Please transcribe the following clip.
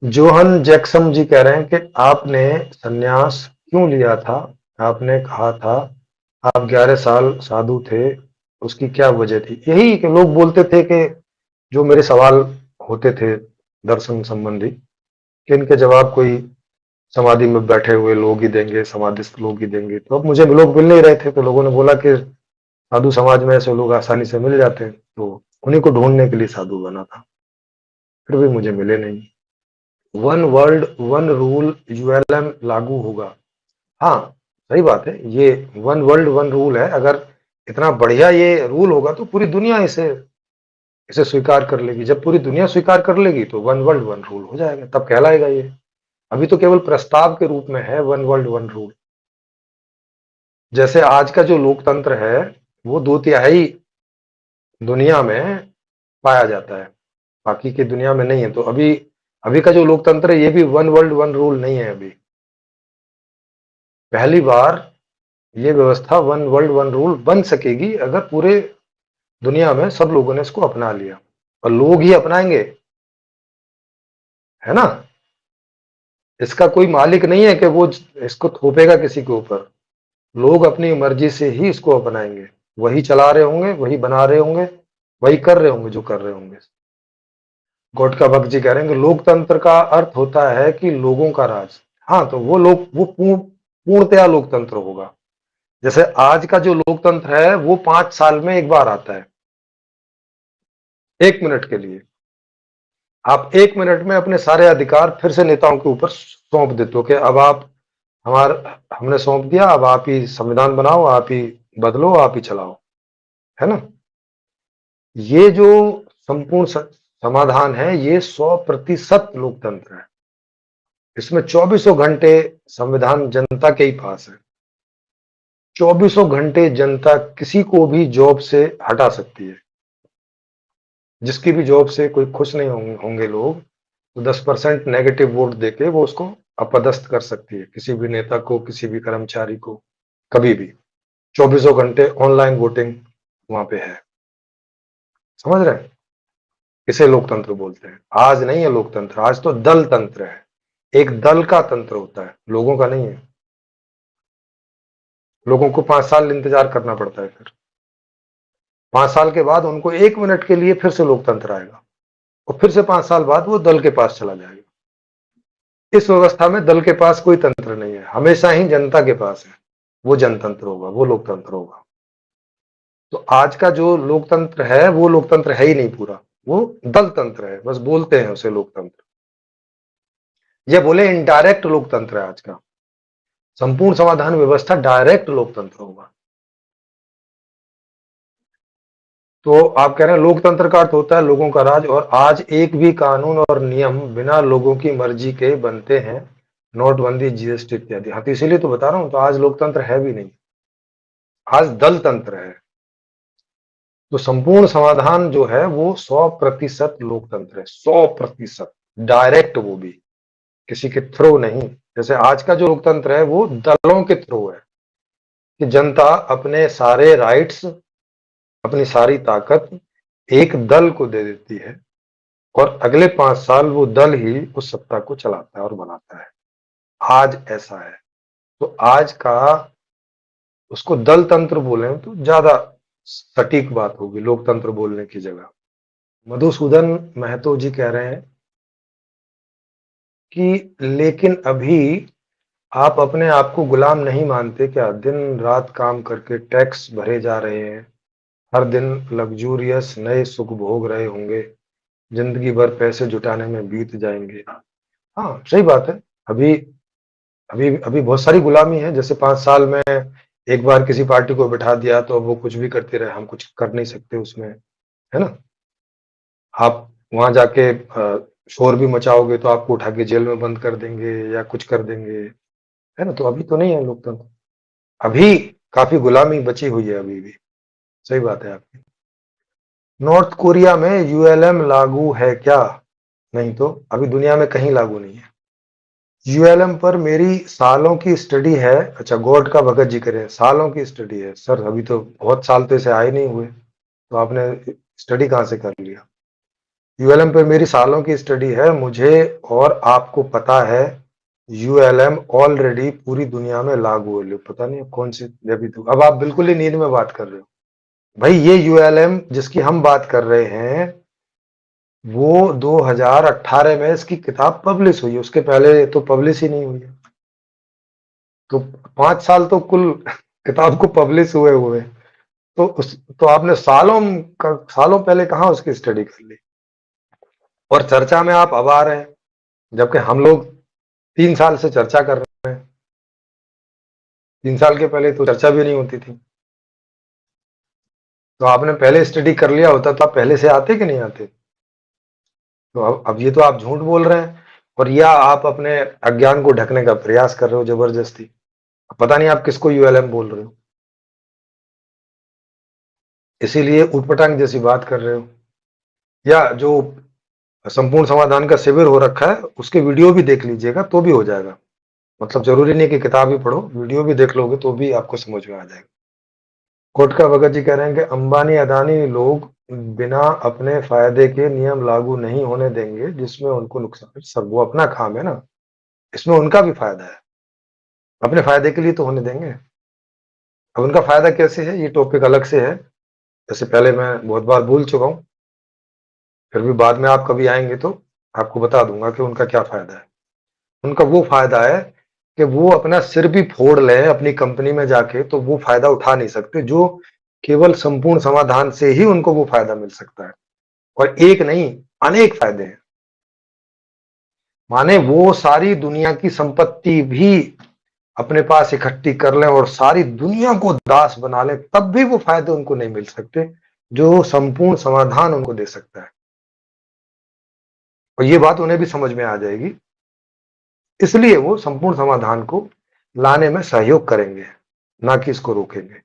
Johan जैक्सम जी कह रहे हैं कि आपने संन्यास क्यों लिया था? आपने कहा था आप 11 साल साधु थे, उसकी क्या वजह थी? यही कि लोग बोलते थे कि जो मेरे सवाल होते थे दर्शन संबंधी, कि इनके जवाब कोई समाधि में बैठे हुए लोग ही देंगे, समाधिस्थ लोग ही देंगे। तो अब मुझे लोग मिल नहीं रहे थे, तो लोगों ने बोला कि साधु समाज में ऐसे लोग आसानी से मिल जाते हैं, तो उन्हीं को ढूंढने के लिए साधु बना था। फिर भी मुझे मिले नहीं। One world one rule ULM लागू होगा। हाँ, सही बात है। ये वन वर्ल्ड वन रूल है। अगर इतना बढ़िया ये रूल होगा तो पूरी दुनिया इसे इसे स्वीकार कर लेगी। जब पूरी दुनिया स्वीकार कर लेगी तो वन वर्ल्ड वन रूल हो जाएगा, तब कहलाएगा ये। अभी तो केवल प्रस्ताव के रूप में है वन वर्ल्ड वन रूल। जैसे आज का जो लोकतंत्र है वो 2/3 दुनिया में पाया जाता है, बाकी की दुनिया में नहीं है। तो अभी अभी का जो लोकतंत्र है ये भी वन वर्ल्ड वन रूल नहीं है। अभी पहली बार ये व्यवस्था वन वर्ल्ड वन रूल बन सकेगी अगर पूरे दुनिया में सब लोगों ने इसको अपना लिया, और लोग ही अपनाएंगे, है ना। इसका कोई मालिक नहीं है कि वो इसको थोपेगा किसी के ऊपर। लोग अपनी मर्जी से ही इसको अपनाएंगे। वही चला रहे होंगे, वही बना रहे होंगे, वही कर रहे होंगे जो कर रहे होंगे। गोटका भक्त जी कह रहे हैं कि लोकतंत्र का अर्थ होता है कि लोगों का राज। हाँ, तो वो पूर्णतया लोकतंत्र होगा। जैसे आज का जो लोकतंत्र है वो 5 साल में एक बार आता है, 1 मिनट के लिए। आप 1 मिनट में अपने सारे अधिकार फिर से नेताओं के ऊपर सौंप देते हो कि अब आप हमने सौंप दिया, अब आप ही संविधान बनाओ, आप ही बदलो, आप ही चलाओ, है ना। ये जो संपूर्ण समाधान है ये 100% लोकतंत्र है। इसमें 24 घंटे संविधान जनता के ही पास है। 24 घंटे जनता किसी को भी जॉब से हटा सकती है। जिसकी भी जॉब से कोई खुश नहीं होंगे लोग, तो 10% नेगेटिव वोट देके वो उसको अपदस्थ कर सकती है, किसी भी नेता को, किसी भी कर्मचारी को, कभी भी। 24 घंटे ऑनलाइन वोटिंग वहां पे है। समझ रहे हैं? इसे लोकतंत्र बोलते हैं। आज नहीं है लोकतंत्र, आज तो दल तंत्र है। एक दल का तंत्र होता है, लोगों का नहीं है। लोगों को 5 साल इंतजार करना पड़ता है। फिर 5 साल के बाद उनको 1 मिनट के लिए फिर से लोकतंत्र आएगा, और फिर से 5 साल बाद वो दल के पास चला जाएगा। इस व्यवस्था में दल के पास कोई तंत्र नहीं है, हमेशा ही जनता के पास है। वो जनतंत्र होगा, वो लोकतंत्र होगा। तो आज का जो लोकतंत्र है वो लोकतंत्र है ही नहीं पूरा, वो दल तंत्र है। बस बोलते हैं उसे लोकतंत्र। ये बोले इनडायरेक्ट लोकतंत्र है आज का। संपूर्ण समाधान व्यवस्था डायरेक्ट लोकतंत्र होगा। तो आप कह रहे हैं लोकतंत्र का अर्थ होता है लोगों का राज, और आज एक भी कानून और नियम बिना लोगों की मर्जी के बनते हैं, नोटबंदी, जीएसटी इत्यादि। हाँ, तो इसीलिए तो बता रहा हूं, तो आज लोकतंत्र है भी नहीं, आज दल तंत्र है। तो संपूर्ण समाधान जो है वो 100% लोकतंत्र है, 100% डायरेक्ट, वो भी किसी के थ्रू नहीं। जैसे आज का जो लोकतंत्र है वो दलों के थ्रू है, कि जनता अपने सारे राइट्स, अपनी सारी ताकत एक दल को दे देती है, और अगले 5 साल वो दल ही उस सत्ता को चलाता है और बनाता है। आज ऐसा है। तो आज का उसको दल तंत्र बोले तो ज्यादा सटीक बात होगी लोकतंत्र बोलने की जगह। मधुसूदन महतो जी कह रहे हैं कि लेकिन अभी आप अपने आप को गुलाम नहीं मानते क्या? दिन रात काम करके टैक्स भरे जा रहे हैं, हर दिन लग्जूरियस नए सुख भोग रहे होंगे, जिंदगी भर पैसे जुटाने में बीत जाएंगे। हाँ, सही बात है। अभी अभी अभी बहुत सारी गुलामी है। जैसे 5 साल में एक बार किसी पार्टी को बिठा दिया तो अब वो कुछ भी करते रहे, हम कुछ कर नहीं सकते उसमें, है ना। आप वहां जाके शोर भी मचाओगे तो आपको उठा के जेल में बंद कर देंगे या कुछ कर देंगे, है ना। तो अभी तो नहीं है लोकतंत्र, अभी काफी गुलामी बची हुई है अभी भी। सही बात है आपकी। नॉर्थ कोरिया में यूएलएम लागू है क्या? नहीं, तो अभी दुनिया में कहीं लागू नहीं है यूएलएम पर। मेरी सालों की स्टडी है। अच्छा, गॉड का भगत जी करें, सालों की स्टडी है सर, अभी तो बहुत साल तो इसे आए नहीं हुए, तो आपने स्टडी कहाँ से कर लिया? यूएलएम पे मेरी सालों की स्टडी है, मुझे और आपको पता है यूएलएम ऑलरेडी पूरी दुनिया में लागू है। पता नहीं कौन सी अभी तो, अब आप बिल्कुल ही नींद में बात कर रहे हो भाई। ये यूएलएम जिसकी हम बात कर रहे हैं वो 2018 में इसकी किताब पब्लिश हुई है, उसके पहले तो पब्लिश ही नहीं हुई है। तो 5 साल तो कुल किताब को पब्लिश हुए हुए, तो तो आपने सालों पहले कहाँ उसकी स्टडी कर ली, और चर्चा में आप अब आ रहे हैं, जबकि हम लोग 3 साल से चर्चा कर रहे हैं। 3 साल के पहले तो चर्चा भी नहीं होती थी। तो आपने पहले स्टडी कर लिया होता तो आप पहले से आते कि नहीं आते। तो अब ये तो आप झूठ बोल रहे हैं, और या आप अपने अज्ञान को ढकने का प्रयास कर रहे हो जबरदस्ती। पता नहीं आप किसको यूएलएम बोल रहे हो, इसीलिए उटपटांग जैसी बात कर रहे हो। या जो संपूर्ण समाधान का शिविर हो रखा है उसके वीडियो भी देख लीजिएगा तो भी हो जाएगा। मतलब जरूरी नहीं कि किताब ही पढ़ो, वीडियो भी देख लोगे तो भी आपको समझ में आ जाएगा। कोटका भगत जी कह रहे हैं कि अंबानी अदानी लोग बिना अपने फायदे के नियम लागू नहीं होने देंगे जिसमें उनको नुकसान। सर वो अपना काम है ना, इसमें उनका भी फायदा है, अपने फायदे के लिए तो होने देंगे। अब उनका फायदा कैसे है ये टॉपिक अलग से है, जैसे पहले मैं बहुत बार बोल चुका हूँ। फिर भी बाद में आप कभी आएंगे तो आपको बता दूंगा कि उनका क्या फायदा है। उनका वो फायदा है कि वो अपना सिर भी फोड़ लें अपनी कंपनी में जाके तो वो फायदा उठा नहीं सकते, जो केवल संपूर्ण समाधान से ही उनको वो फायदा मिल सकता है। और एक नहीं, अनेक फायदे हैं। माने वो सारी दुनिया की संपत्ति भी अपने पास इकट्ठी कर लें और सारी दुनिया को दास बना लें, तब भी वो फायदे उनको नहीं मिल सकते जो संपूर्ण समाधान उनको दे सकता है। और ये बात उन्हें भी समझ में आ जाएगी, इसलिए वो संपूर्ण समाधान को लाने में सहयोग करेंगे, ना कि इसको रोकेंगे।